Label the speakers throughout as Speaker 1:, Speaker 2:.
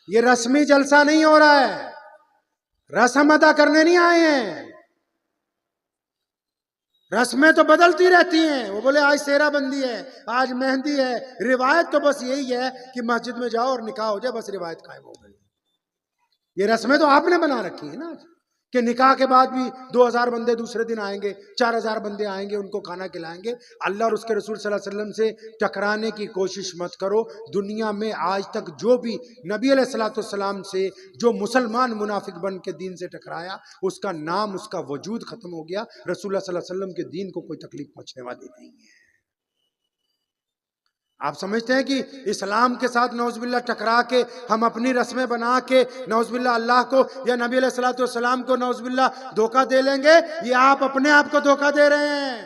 Speaker 1: یہ رسمی جلسہ نہیں ہو رہا ہے، رسم ادا کرنے نہیں آئے ہیں۔ رسمیں تو بدلتی رہتی ہیں، وہ بولے آج سیرا بندی ہے، آج مہندی ہے، روایت تو بس یہی ہے کہ مسجد میں جاؤ اور نکاح ہو جائے، بس روایت قائم ہو گئی۔ یہ رسمیں تو آپ نے بنا رکھی ہیں نا، کہ نکاح کے بعد بھی 2000 بندے دوسرے دن آئیں گے، 4000 بندے آئیں گے، ان کو کھانا کھلائیں گے۔ اللہ اور اس کے رسول صلی اللہ علیہ وسلم سے ٹکرانے کی کوشش مت کرو۔ دنیا میں آج تک جو بھی نبی علیہ الصلوۃ والسلام سے جو مسلمان منافق بن کے دین سے ٹکرایا، اس کا نام، اس کا وجود ختم ہو گیا۔ رسول اللہ صلی اللہ علیہ وسلم کے دین کو کوئی تکلیف پہنچنے والی نہیں ہے۔ آپ سمجھتے ہیں کہ اسلام کے ساتھ نعوذ باللہ ٹکرا کے ہم اپنی رسمیں بنا کے نعوذ باللہ اللہ کو یا نبی علیہ الصلوۃ والسلام کو نعوذ باللہ دھوکہ دے لیں گے؟ یہ آپ اپنے آپ کو دھوکہ دے رہے ہیں،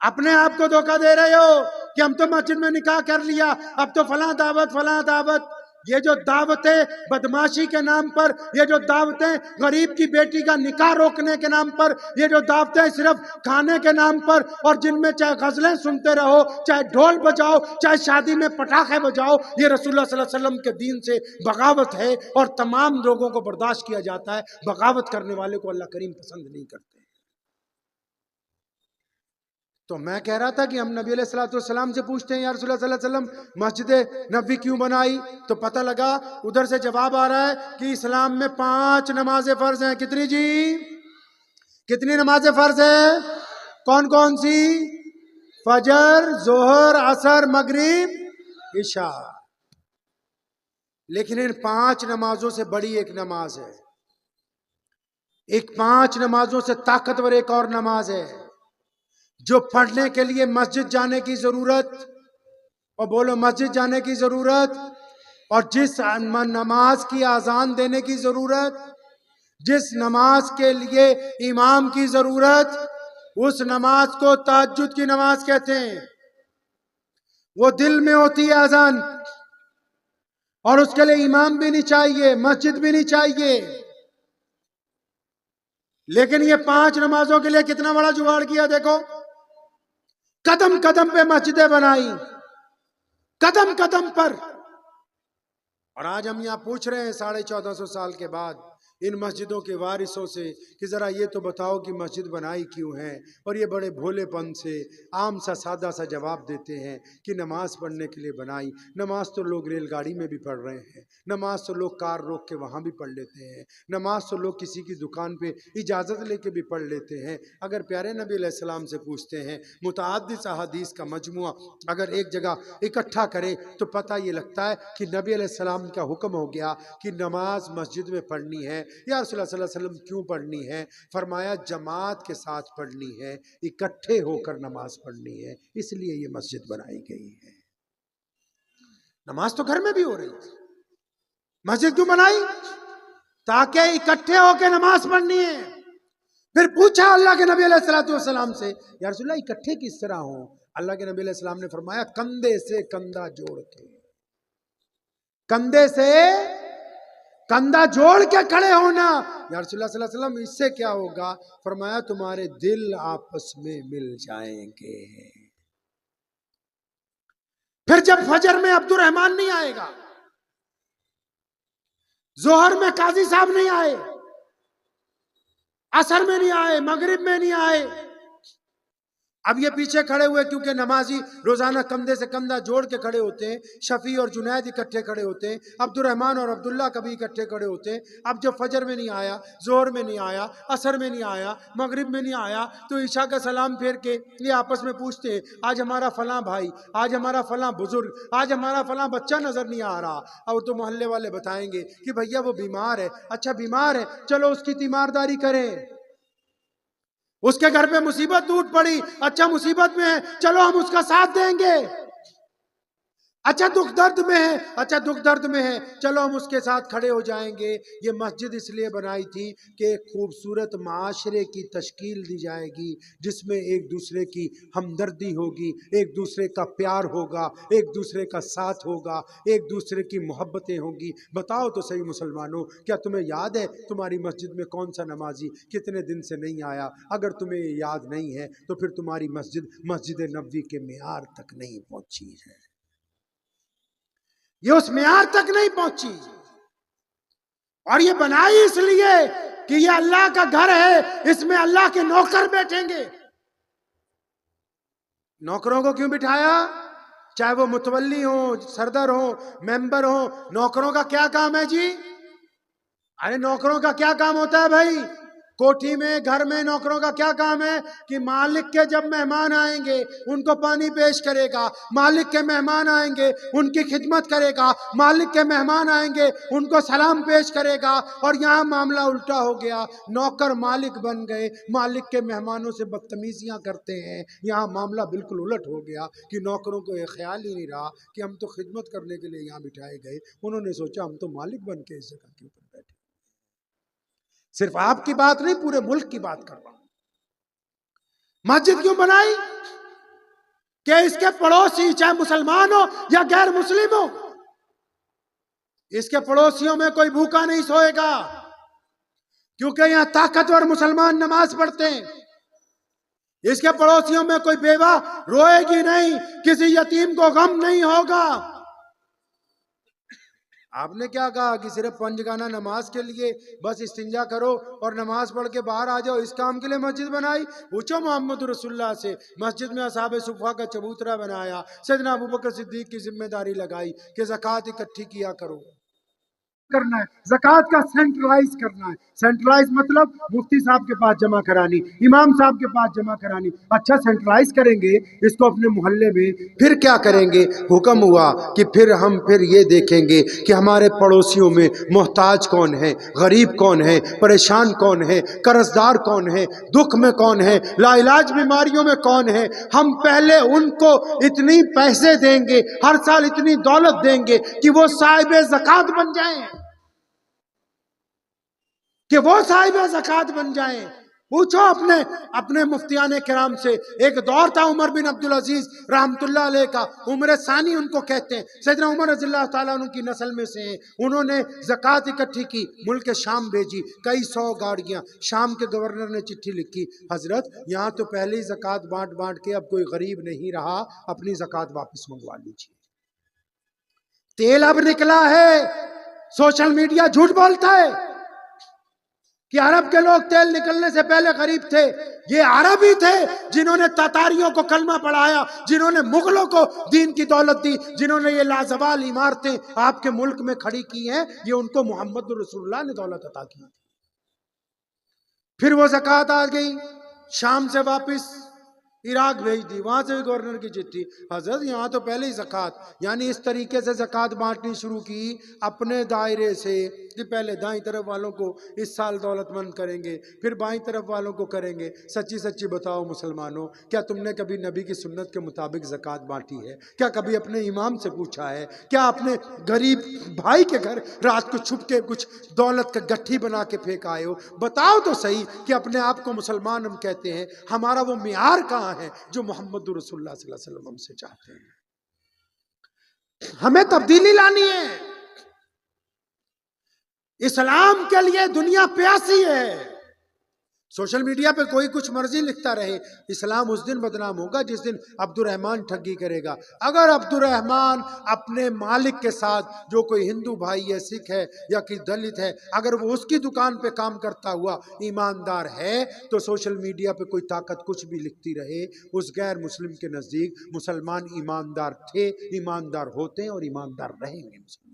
Speaker 1: اپنے آپ کو دھوکہ دے رہے ہو کہ ہم تو مسجد میں نکاح کر لیا، اب تو فلاں دعوت فلاں دعوت۔ یہ جو دعوتیں بدماشی کے نام پر، یہ جو دعوتیں غریب کی بیٹی کا نکاح روکنے کے نام پر، یہ جو دعوتیں صرف کھانے کے نام پر، اور جن میں چاہے غزلیں سنتے رہو، چاہے ڈھول بجاؤ، چاہے شادی میں پٹاخے بجاؤ، یہ رسول اللہ صلی اللہ علیہ وسلم کے دین سے بغاوت ہے، اور تمام لوگوں کو برداشت کیا جاتا ہے۔ بغاوت کرنے والے کو اللہ کریم پسند نہیں کرتے۔ تو میں کہہ رہا تھا کہ ہم نبی علیہ الصلوۃ والسلام سے پوچھتے ہیں یا رسول اللہ صلی اللہ علیہ وسلم مسجد نبوی کیوں بنائی؟ تو پتہ لگا ادھر سے جواب آ رہا ہے کہ اسلام میں 5 نمازیں فرض ہیں۔ کتنی جی؟ کتنی نمازیں فرض ہیں؟ کون کون سی؟ فجر، ظہر، عصر، مغرب، عشاء۔ لیکن ان 5 نمازوں سے بڑی ایک نماز ہے، ایک 5 نمازوں سے طاقتور ایک اور نماز ہے جو پڑھنے کے لیے مسجد جانے کی ضرورت، اور بولو مسجد جانے کی ضرورت، اور جس نماز کی اذان دینے کی ضرورت، جس نماز کے لیے امام کی ضرورت، اس نماز کو تہجد کی نماز کہتے ہیں۔ وہ دل میں ہوتی ہے اذان، اور اس کے لیے امام بھی نہیں چاہیے، مسجد بھی نہیں چاہیے۔ لیکن یہ 5 نمازوں کے لیے کتنا بڑا جگاڑ کیا دیکھو، قدم قدم پہ مسجدیں بنائی، قدم قدم پر۔ اور آج ہم یہاں پوچھ رہے ہیں 1450 سال کے بعد ان مسجدوں کے وارثوں سے کہ ذرا یہ تو بتاؤ کہ مسجد بنائی کیوں ہے؟ اور یہ بڑے بھولے پن سے عام سا سادہ سا جواب دیتے ہیں کہ نماز پڑھنے کے لیے بنائی۔ نماز تو لوگ ریل گاڑی میں بھی پڑھ رہے ہیں، نماز تو لوگ کار روک کے وہاں بھی پڑھ لیتے ہیں، نماز تو لوگ کسی کی دکان پہ اجازت لے کے بھی پڑھ لیتے ہیں۔ اگر پیارے نبی علیہ السلام سے پوچھتے ہیں، متعدد احادیث کا مجموعہ اگر ایک جگہ اکٹھا کرے تو پتہ یہ لگتا ہے کہ نبی علیہ السلام کا حکم ہو گیا کہ نماز مسجد میں پڑھنی ہے۔ یا رسول اللہ صلی اللہ علیہ وسلم کیوں پڑھنی ہے؟ فرمایا جماعت کے ساتھ پڑھنی ہے، اکٹھے ہو کر نماز پڑھنی ہے، اس لیے یہ مسجد بنائی گئی ہے۔ نماز تو گھر میں بھی ہو رہی تھی، مسجد کیوں بنائی؟ تاکہ اکٹھے ہو کے نماز پڑھنی ہے۔ پھر پوچھا اللہ کے نبی علیہ السلام سے، یا رسول اللہ اکٹھے کس طرح ہوں؟ اللہ کے نبی علیہ السلام نے فرمایا کندھے سے کندھا جوڑ کے، کندھے سے کندھا جوڑ کے کھڑے ہونا۔ یا رسول اللہ صلی اللہ علیہ وسلم اس سے کیا ہوگا؟ فرمایا تمہارے دل آپس میں مل جائیں گے۔ پھر جب فجر میں عبد الرحمن نہیں آئے گا، ظہر میں قاضی صاحب نہیں آئے، عصر میں نہیں آئے، مغرب میں نہیں آئے، اب یہ پیچھے کھڑے ہوئے کیونکہ نمازی روزانہ کندھے سے کندھا جوڑ کے کھڑے ہوتے ہیں، شفیع اور جنید اکٹھے کھڑے ہوتے ہیں، عبد الرحمن اور عبداللہ کبھی اکٹھے کھڑے ہوتے ہیں۔ اب جب فجر میں نہیں آیا، ظہر میں نہیں آیا، عصر میں نہیں آیا، مغرب میں نہیں آیا، تو عشاء کا سلام پھیر کے یہ آپس میں پوچھتے ہیں آج ہمارا فلاں بھائی، آج ہمارا فلاں بزرگ، آج ہمارا فلاں بچہ نظر نہیں آ رہا، اور تو محلے والے بتائیں گے کہ بھیا وہ بیمار ہے۔ اچھا بیمار ہے، چلو اس کی تیمارداری کریں۔ اس کے گھر پہ مصیبت ٹوٹ پڑی، اچھا مصیبت میں ہے، چلو ہم اس کا ساتھ دیں گے۔ اچھا دکھ درد میں ہے، اچھا دکھ درد میں ہے، چلو ہم اس کے ساتھ کھڑے ہو جائیں گے۔ یہ مسجد اس لیے بنائی تھی کہ ایک خوبصورت معاشرے کی تشکیل دی جائے گی جس میں ایک دوسرے کی ہمدردی ہوگی، ایک دوسرے کا پیار ہوگا، ایک دوسرے کا ساتھ ہوگا، ایک دوسرے کی محبتیں ہوں گی۔ بتاؤ تو صحیح مسلمانوں، کیا تمہیں یاد ہے تمہاری مسجد میں کون سا نمازی کتنے دن سے نہیں آیا؟ اگر تمہیں یہ یاد نہیں ہے تو پھر تمہاری مسجد مسجد نبوی کے معیار تک نہیں پہنچی ہے۔ یہ اس معیار تک نہیں پہنچی، اور یہ بنائی اس لیے کہ یہ اللہ کا گھر ہے، اس میں اللہ کے نوکر بیٹھیں گے۔ نوکروں کو کیوں بٹھایا؟ چاہے وہ متولی ہوں، سردر ہوں، ممبر ہوں، نوکروں کا کیا کام ہے جی؟ ارے نوکروں کا کیا کام ہوتا ہے بھائی؟ کوٹھی میں، گھر میں نوکروں کا کیا کام ہے کہ مالک کے جب مہمان آئیں گے ان کو پانی پیش کرے گا، مالک کے مہمان آئیں گے ان کی خدمت کرے گا، مالک کے مہمان آئیں گے ان کو سلام پیش کرے گا۔ اور یہاں معاملہ الٹا ہو گیا، نوکر مالک بن گئے، مالک کے مہمانوں سے بدتمیزیاں کرتے ہیں۔ یہاں معاملہ بالکل الٹ ہو گیا کہ نوکروں کو یہ خیال ہی نہیں رہا کہ ہم تو خدمت کرنے کے لیے یہاں بٹھائے گئے، انہوں نے سوچا ہم تو مالک بن کے اس جگہ کے اوپر بیٹھے۔ صرف آپ کی بات نہیں، پورے ملک کی بات کر رہا ہوں۔ مسجد کیوں بنائی؟ کہ اس کے پڑوسی چاہے مسلمان ہو یا غیر مسلم ہو، اس کے پڑوسیوں میں کوئی بھوکا نہیں سوئے گا، کیونکہ یہاں طاقتور مسلمان نماز پڑھتے ہیں۔ اس کے پڑوسیوں میں کوئی بیوہ روئے گی نہیں، کسی یتیم کو غم نہیں ہوگا۔ آپ نے کیا کہا کہ صرف پنجگانہ نماز کے لیے بس استنجا کرو اور نماز پڑھ کے باہر آ جاؤ، اس کام کے لیے مسجد بنائی؟ پوچھو محمد رسول اللہ سے، مسجد میں اصحاب صفہ کا چبوترا بنایا، سیدنا ابوبکر صدیق کی ذمہ داری لگائی کہ زکوٰۃ اکٹھی کیا کرو، کرنا ہے، زکوٰۃ کا سینٹرلائز کرنا ہے۔ سینٹرلائز مطلب مفتی صاحب کے پاس جمع کرانی، امام صاحب کے پاس جمع کرانی۔ اچھا سینٹرلائز کریں گے اس کو اپنے محلے میں، پھر کیا کریں گے؟ حکم ہوا کہ پھر ہم یہ دیکھیں گے کہ ہمارے پڑوسیوں میں محتاج کون ہے، غریب کون ہے، پریشان کون ہے، قرض دار کون ہے، دکھ میں کون ہے، لا علاج بیماریوں میں کون ہے۔ ہم پہلے ان کو اتنی پیسے دیں گے، ہر سال اتنی دولت دیں گے کہ وہ صاحب زکوٰۃ بن جائیں، کہ وہ صاحب زکوٰۃ بن جائیں۔ پوچھو اپنے مفتیان کرام سے۔ ایک دور تھا عمر بن عبدالعزیز رحمت اللہ علیہ کا، عمر ثانی ان کو کہتے ہیں، سیدنا عمر رضی اللہ تعالیٰ عنہ کی نسل میں سے ہیں۔ انہوں نے زکوٰۃ اکٹھی کی، ملک شام بھیجی، کئی 100 گاڑیاں۔ شام کے گورنر نے چٹھی لکھی، حضرت یہاں تو پہلے ہی زکوٰۃ بانٹ کے اب کوئی غریب نہیں رہا، اپنی زکوٰۃ واپس منگوا لیجیے۔ تیل اب نکلا ہے، سوشل میڈیا جھوٹ بولتا ہے کہ عرب کے لوگ تیل نکلنے سے پہلے غریب تھے۔ یہ عرب ہی تھے جنہوں نے تاتاریوں کو کلمہ پڑھایا، جنہوں نے مغلوں کو دین کی دولت دی، جنہوں نے یہ لازوال عمارتیں آپ کے ملک میں کھڑی کی ہیں، یہ ان کو محمد رسول اللہ نے دولت عطا کی۔ پھر وہ زکوٰۃ آ گئی، شام سے واپس عراق بھیج دی، وہاں سے بھی گورنر کی چٹھی، حضرت یہاں تو پہلے ہی زکوٰۃ۔ یعنی اس طریقے سے زکوٰۃ بانٹنی شروع کی اپنے دائرے سے کہ پہلے دائیں طرف والوں کو اس سال دولت مند کریں گے، پھر بائیں طرف والوں کو کریں گے۔ سچی سچی بتاؤ مسلمانوں، کیا تم نے کبھی نبی کی سنت کے مطابق زکوٰۃ بانٹی ہے؟ کیا کبھی اپنے امام سے پوچھا ہے؟ کیا اپنے غریب بھائی کے گھر رات کو چھپ کے کچھ دولت کا گٹھی بنا کے پھینک آئے ہو؟ بتاؤ تو صحیح کہ اپنے آپ کو مسلمان ہم کہتے ہیں، ہمارا وہ معیار کہاں ہے جو محمد رسول اللہ صلی اللہ علیہ وسلم ہم سے چاہتے ہیں؟ ہمیں تبدیلی لانی ہے۔ اسلام کے لیے دنیا پیاسی ہے۔ سوشل میڈیا پہ کوئی کچھ مرضی لکھتا رہے، اسلام اس دن بدنام ہوگا جس دن عبد الرحمن ٹھگی کرے گا۔ اگر عبد الرحمن اپنے مالک کے ساتھ، جو کوئی ہندو بھائی ہے، سکھ ہے یا کوئی دلت ہے، اگر وہ اس کی دکان پہ کام کرتا ہوا ایماندار ہے، تو سوشل میڈیا پہ کوئی طاقت کچھ بھی لکھتی رہے، اس غیر مسلم کے نزدیک مسلمان ایماندار تھے، ایماندار ہوتے ہیں اور ایماندار رہیں گے۔